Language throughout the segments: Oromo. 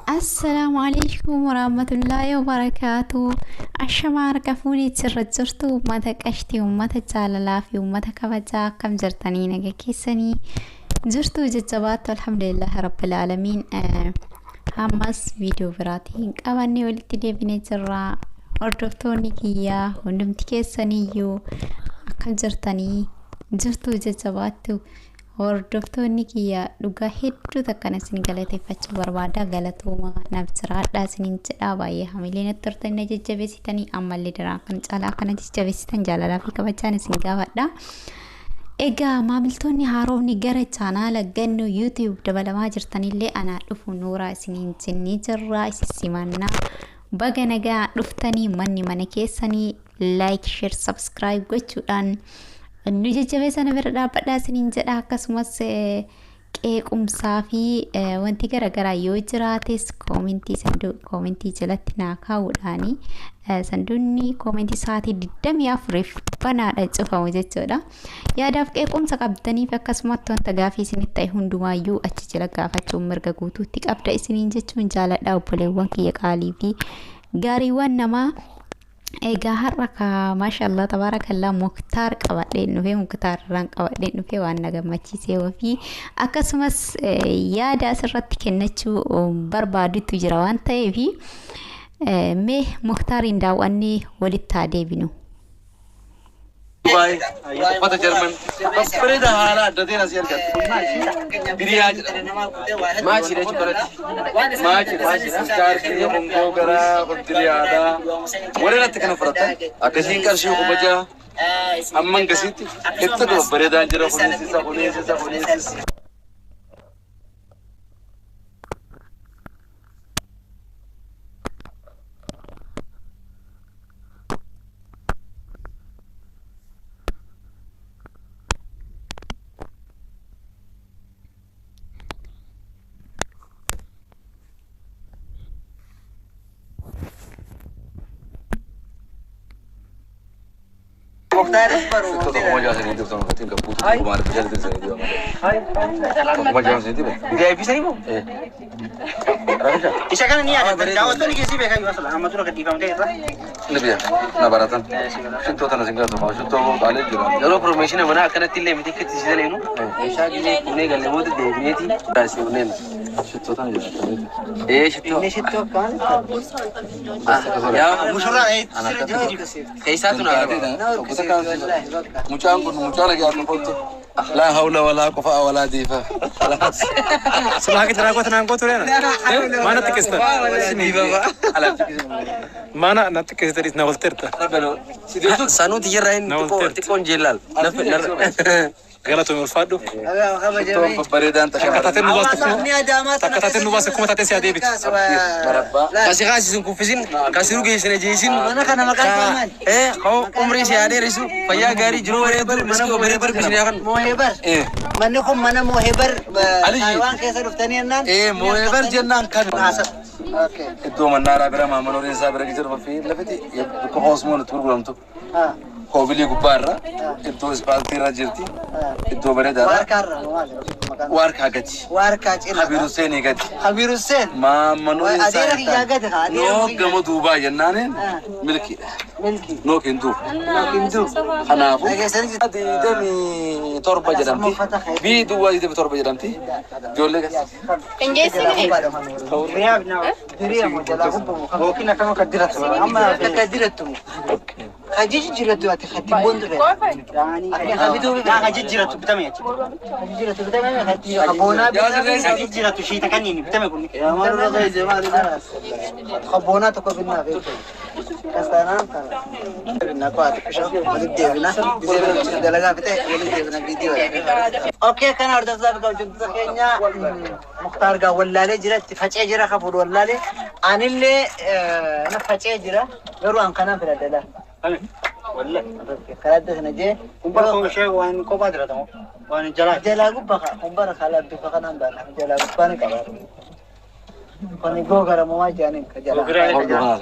السلام عليكم ورحمة الله وبركاته. الشمار كفوني ترجرتو ومتا كشتي ومتا جاللا في ومتا كبجا كم جرتني نجا كيسني جرتو ججبات الحمد لله رب العالمين. همس فيديو براتين قواني ولتي دي بنجرا وردفتوني كيا وندمتكيسني يو كم جرتني جرتو ججباتو hordoftoonni kiyya dhugaa hedduu takkana isin galateeffachuu barbaada. Galatooma naaf jiraadha isiniin jedha. Baay'ee hamileen turtanii jajjabeessitanii ammallee daran kan caalaa kana jajjabeessitan jaalalaa fi kabajaan isin gaafadha. Egaa maamiltoonni haaromni gara chaanaala Gannu YouTube dabalamaa jirtanillee anaa dhufu Nuuraa isiniin jennee jirra. Isisimanna baga nagaa dhuftanii manni mana keessanii like, share, subscribe gochuudhaan nujajjabe sana bira dhaabbadhaa isiniin jedha. Akkasumas qeequmsaa fi wanti garaagaraa yoo jiraates koomentii jalatti naa kaa'uudhaani sanduunni koomentii sa'aatii 24f banaadha cufamu jechuudha. Yaadaaf qeequmsa qabdaniif akkasumatti wanta gaafii isinitti ta'e hundumaayyuu achi jala gaafachuun mirga guutuutti qabda isiniin jechuun jaaladha obboleewwan kiyya qaalii fi gaariiwwan namaa. Egaa har'a maashaallah tabarakallah Muktaar qabadheen dhufee Muktaar irraan qabadheen dhufee waan na gammachiisee fi akkasumas yaada asirratti kennachuu barbaadutu jira waan ta'eef mee Muktaariin daawwannee walitti haa deebinu. باي قطة جرمن بس فريدة هلا دتين أسير كده برياج ما شيء ليش برد ما شيء أفكار كذي بمكو كرا بدريادا ولا نتكلم فرطة أكسين كرشيو كبجا أمم كسيتي كتة فريدة جرا فونيسيس مختار تو como ya se ni tú no tengo puto como al final de ese video como ya se tiene de bisa ni mo isa kan ni ada dawa tu ni kisi beka yuasal amma tu ka difam de ni biya na baratan shito tan singa to shito dale jira yaro promotion mana kana tille mi tiketi sidale no isa gile ne galle mo de beti basi unen shito tan jira shito ne shito kan ya mushura كيسات مجان لقى نقطة لا حول ولا قوة ولا ديفا خلاص سمعك ترى قوة نام قوة لنا ما نتكست ما نتكست ريت نولترتا سانو تجرين تكون جلال غلطوا من الفادو تو بريدان تكتاتن نواس كم تاتي سيادي بيت كاسي كاسي سنكو فيزين كاسي روكي سنجيسين أنا كنا مكان كمان هو عمري سيادي رسو فيا غاري جرو بريبر مسكو بريبر بيسني أكن موهبر منكم منا موهبر حيوان كيسر رفتني النان موهبر جنان كان itu menara berama menurut saya berkejar mafi lebih itu kosmon itu program tu Kobili gubarra itu spalti rajirti itu berada war kagati Habir Hussein ma menurut saya no kamu Dubai jennanen milki no kintu hanafu di demi torba jadamti bi dua di demi torba jadamti jolle gas mungkin akan kadirat amma kadirat خجيج جرتو أتخطي بندر يعني خبيتو خجيج جرتو بتمي خجيج جرتو بتمي خطي خبونا خجيج جرتو شيء تكنيني بتمي كوني يا مرة غاي زمان خبونا تكو بينا غير كاستانام كنا كوات كشاف ولد ديفنا بيزيد دلنا بتاعي ولد ديفنا فيديو اوكي كان أرد أصدق جد كينيا مختار جا ولا لي جرت فجأة جرا خبر ولا لي أنا اللي أنا فجأة جرا غيروا عن كنا في الدلا ولا خالد نجى كم شيء وين كوبا درتهم وين جلا كوبا كوبا خالد بفقا نمبر جلا كوبا نكبر كوني غوغرا موا جانين كجلا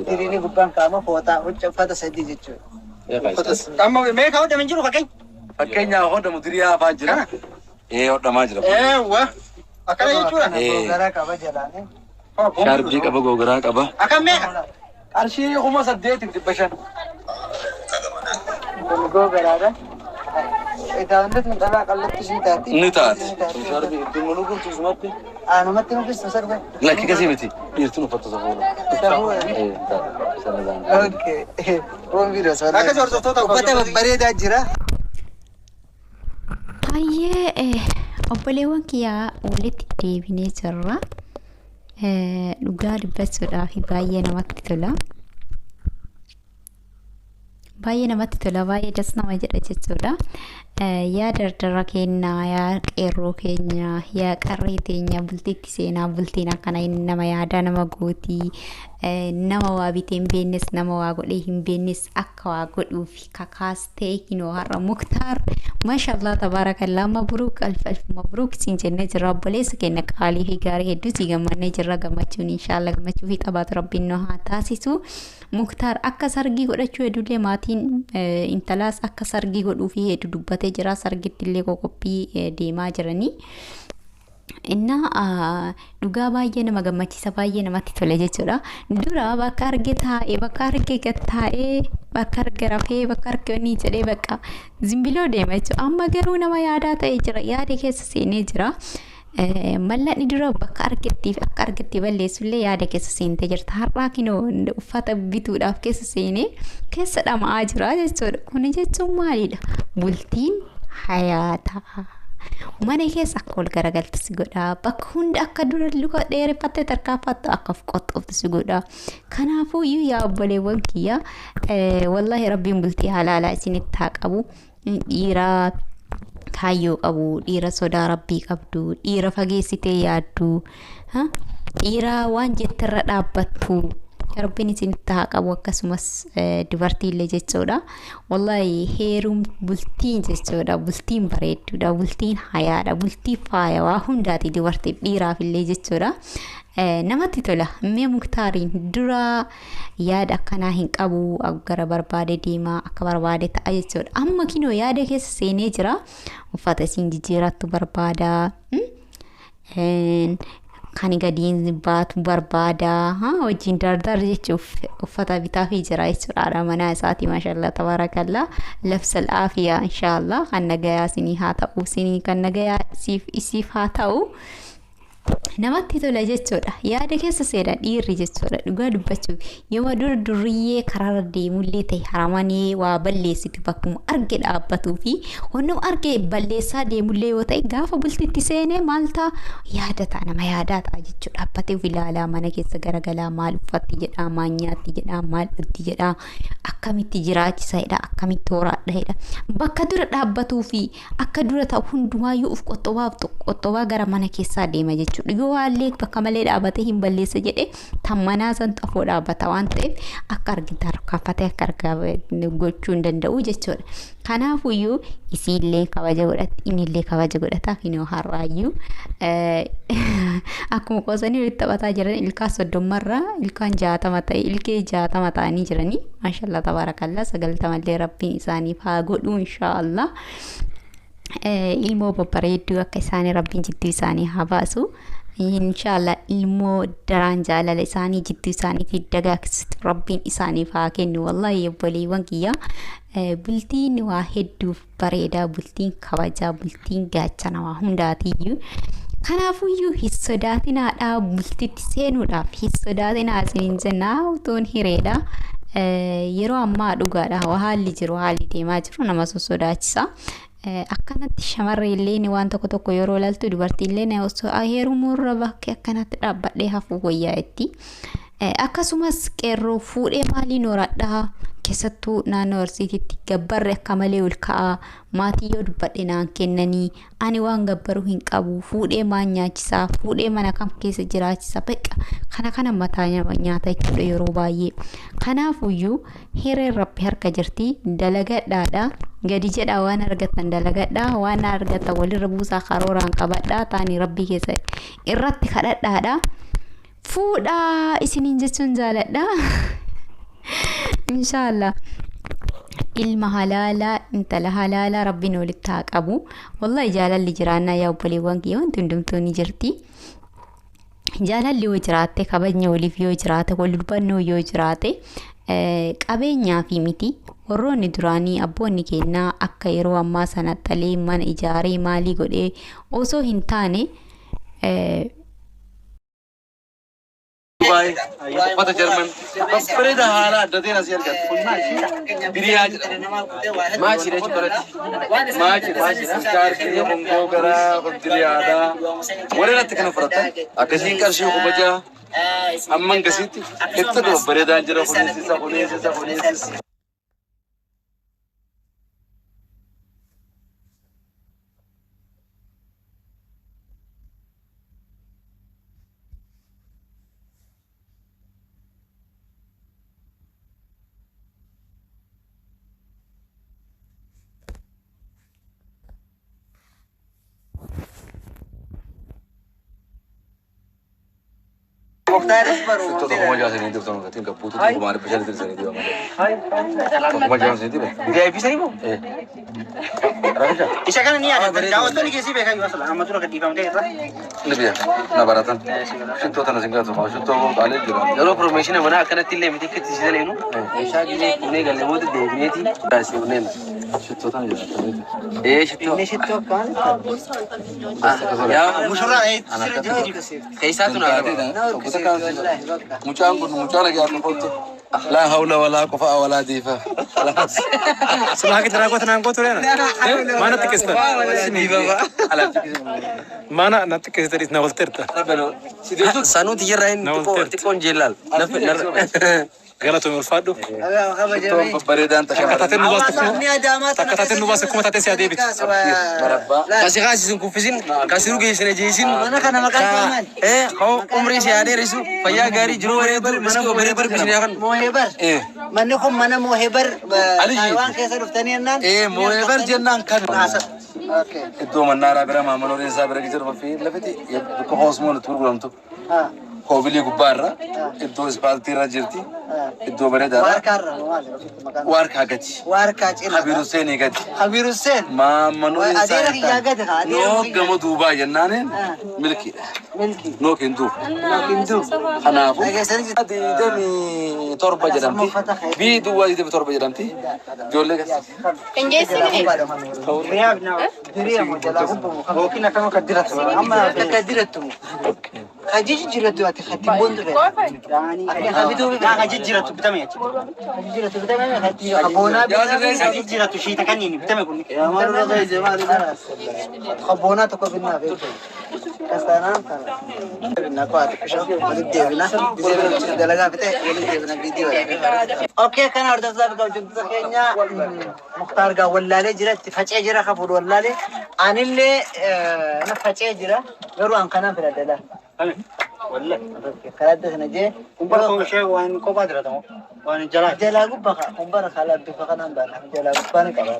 تيريني كوبا كاما فوتا وجفتا سدي جيتشو تمام ما كاو دمنجرو كاين كاين يا هو دمدريا فاجرا هو دماجرا وا akana jechuudha. Gara qaba jedhanii. شارب جيك أبا جوجراك أبا أكم مية أرشي هما صديت تبشر جوجل هذا إذا أنت من تبع قلت شيء تاتي نتات شارب يدمنو كنت سمعتي أنا ما تنو بس مسك لا كي كسيمتي يرتنو فتصفورة أوكي هو فيديو سؤال أكيد صورة توتا وبتة بريدة جرا Baay'ee obboleewwan kiyyaa walitti deebinee jirra. Dhugaa dubbachuudhaaf baay'ee namatti tola. Baay'ee das nama jedha jechuudha. Yaa dardara keenyaa, yaa qeerroo keenya, yaa qarree teenya bultiitti seenaa bultiin akkana inni nama yaadaa nama gootii. Nama waa bitee hin beeknes nama waa godhee hin beeknes akka waa godhuuf kakaastee kinoo har'a Muktaar maashaallah tabaarakallaa mabruuk alf mabruuk siin jennee jirra. Obboleessa keenya qaalii fi gaarii hedduu sii gammannee jirra. Gammachuun inshaallah gammachuu fi taphaatu rabbiin nu haa taasisu. Muktaar akka sargii godhachuu hedduullee maatiin intalaas akka sargii godhuu fi hedduu dubbatee jira. Sargitti illee qophii deemaa jiranii. Inna dhugaa baay'ee nama gammachiisa baay'ee namatti tola jechuudha. Dura bakka arge taa'ee bakka arge gattaa'ee bakka arge rafee bakka arge ni jedhee bakka zimbiloo deema jechuudha. Amma garuu nama yaadaa ta'ee jira. Yaada keessa seenee jira. Mallatni dura bakka argetti balleessullee yaada keessa seentee jirta. Har'aa kinoo uffata bituudhaaf keessa seenee keessa dhama'aa jira jechuudha. Kun jechuun maalidha? Bultiin hayaata. Mana keessa akka ol garagaltu si godha. Bakka hunda akka dura luka dheereffattee tarkaanfattu akka qoxxooftu si godha. Kanaafuu yaa obboleewwan kiyya wallahi rabbiin bultii halaalaa isinitti haa qabu. Dhiira kaayyoo qabu, dhiira sodaa rabbii qabdu, dhiira fageessitee yaaddu, dhiira waan jetterra dhaabbattu. Rabbiin isinitti haa qabu akkasumas dubartiillee jechuudha. Wallahi heeruun bultiin jechuudha. Bultiin bareedduudha. Bultiin hayaadha. Bultiin faaya waa hundaati dubartiif dhiiraaf illee jechuudha. Namatti tola. Mee Muktaariin dura yaada akkanaa hin qabu. Gara barbaade deemaa akka barbaade ta'a jechuudha. Amma kinoo yaada keessa seenee jira. Uffata isiin jijjiirattu barbaada. Kan gadiin baatu barbaada. Wajjin dardar jechuuf uffata bitaa fi jira jechuudha. Mana isaati maashaallah tabaarakallaa. Labsal aafiyaa inshaallah. Kan nagayaa isinii haa ta'u. Isinii kan nagayaa isiif haa ta'u. Namatti tola jechuudha. Yaada keessa seena dhiirri jechuudha. Dhugaa dubbachuuf yoo duriyyee karaarra deemullee ta'e haramanii waa balleessitu bakkuma arge dhaabbatuu fi honnum arge balleessaa deemullee yoo ta'e gaafa bultitti seenee maal ta'a yaadata nama yaadaa ta'a jechuudha. Dhaabbatee ilaalaa mana keessa garagalaa maal uffatti jedhaa maal nyaatti jedhaa maal dhutti jedhaa akkamitti jiraachisaadha akkamitti horaadhaadha. Bakka dura dhaabbatuu fi akka dura ta'u hundumaayyuu uf qoxxobaa gara mana keessaa deema jechuudha. Yoo haallee bakka malee dhaabatee hin balleessa jedhe tan manaa san xafoo dhaabbata waan ta'eef akka argitan harkaafatee akka argaa gochuu hin danda'u jechuudha. Kanaafuyyuu isiillee kabaja godhatti innillee kabaja godhataa finoo har'aayyuu akkuma qoosanii walitti taphataa jiran ilkaan 30 ilkaan 60 ta'e ilkee 60 ta'anii jiranii maashaallah tabaarakallaa 90 illee rabbiin isaaniif haa godhu inshaallah. Ilmoo babbareedduu akka isaanii rabbiin jidduu isaanii haa baasu. Inshaallah ilmoo daraan jaalala isaanii jidduu isaaniitti dagaagsitu rabbiin isaaniif haa kennu. Wallahi obboleewwan kiyya bultiin waa hedduuf bareedaa, bultiin kabajaa, bultiin gaachana waa hundaatiyyuu. Kanaafuyyuu hin sodaatinaadhaa bultitti seenuudhaaf hin sodaatinaa isiniin jennaa utuun hireedha. Yeroo ammaa dhugaadha haalli jiru haalli deemaa jiru nama sodaachisa. Akkanatti shamarree illee waan tokko yeroo ilaaltu dubartiin illee osoo heerumurra bakka akkanatti dhaabbadhee hafuu wayyaa'etti. Akkasumas qeerroo fuudhee maaliin horadhaa keessattuu naannoo Arsiititti gabbarri akka malee ol ka'aa maatii yoo dubbadhe naan kennanii ani waan gabbaru hin qabu fuudhee maan nyaachisaa fuudhee mana kam keessa jiraachisa beqa kana mataa nyaata jechuudha yeroo baay'ee. Kanaafuyyuu hireen rabbi harka jirti dalagadhaadha. Gadi jedhaa waan argatan dalagadhaa waan argatan walirra buusaa karooraan qabadhaa taanii rabbii keessa irratti kadhadhaadha. Fuudhaa isiniin jechuun jaaladha. Inshaallah ilma halaalaa intala halaalaa rabbiin walitti haa qabu. Wallahi jaalalli jiraannaa yaa obboleewwan kiyya wanti hundumtuu ni jirti. jaalalli yoo jiraate kabajni waliif yoo jiraate wal dubbannoo yoo jiraate qabeenyaa fi miti warroonni duraanii abboonni keenyaa akka yeroo ammaa sana xalee mana ijaaree maalii godhee osoo hin taane باي قطة جرمن بريدة حالة دتين أسير كات برياج ما أشيله شكرا ما أشيله كار كذي بونغو كرا بدري هذا ولا نتكلم فرطة أكسين كارشيو كبجا أمم كسيتي كتير بريدة جرا خونيسيسا Itu tuh mau jelasin itu sama katanya nggak putus tuh kemarin bisa diterusin itu sama. Mau jelasin itu bang? Dia bisa nih bu. Ada Isa kan ini ada. Jawab tuh nih kisi beka juga salah. Amat tuh kedipam deh itu. ini dia. Nah baratan. Situ tanah singgah tuh. Situ kali juga. Kalau promotionnya mana akan tille mesti kita sih lenu. Isa gini ini gale mau tuh deh ti. Kasih unen. Situ tanah juga. Situ. Ini situ kan. Ya musyara Kaisa tuh nah. Mucaan lagi aku foto. La haula wala quwwata wala difa. خلاص. سمعك تراكو تنامكو ترينا ما نتكسر ما نتكسر إثنا ولترتا Sanu tijerain tikon jelal. غلطوا من الفادو بريدان تكتاتين نباس كم تاتين سيادي بيت Kasih kasih sungguh fisin, kasih rugi sini jisin. Mana kan nama kan? Kau umri si ada risu, payah gari juru hebar, mana kau hebar bisnya kan? Mau hebar? Mana kau mana mau hebar? Taiwan kesar uftanian nan? mau hebar jenang kan. Oke. Itu menara berama manorin sabar gitu tapi lebih ya kau harus mau tur bulan tuh. Kobili gubarra, itu spalti rajirti, itu berada. Wark hagati. Wark hagati. Habir Hussein hagati. Habir Hussein. Ma manorin sabar. Ada lagi jaga deh. No kamu Dubai jenane, milki. Milki. No kintu. No kintu. Anafu. Adi demi torba jedamti. Bi dua itu torba jedamti. Jolle kas. Injesi ni Riyab na. Riyab mo jala ko. Mungkin akan makadirat. Amma makadirat mo. Kajiji jiratu ati khati bondo be. Yani khabitu kajiji jiratu bitame. Kajiji jiratu bitame khati khabona be. Kajiji jiratu shi takani bitame kunni. Ya maru ragai jamali. Khabona to ko binna be. Kastanam kala. Binna ko ati kisho. Malik devna. Dizena dalaga bite. Malik devna video. Okay kana orda zab ka junta kenya. Mukhtar ga wallale jirati fache jira khafur wallale. Anille na fache jira. Garu an kana firadala. والله كلاد نجى كم شيء وين كم بدر تمو وين جلا جلا قبّا كم بدر خلا بفقنا بدر جلا قبّا نكبر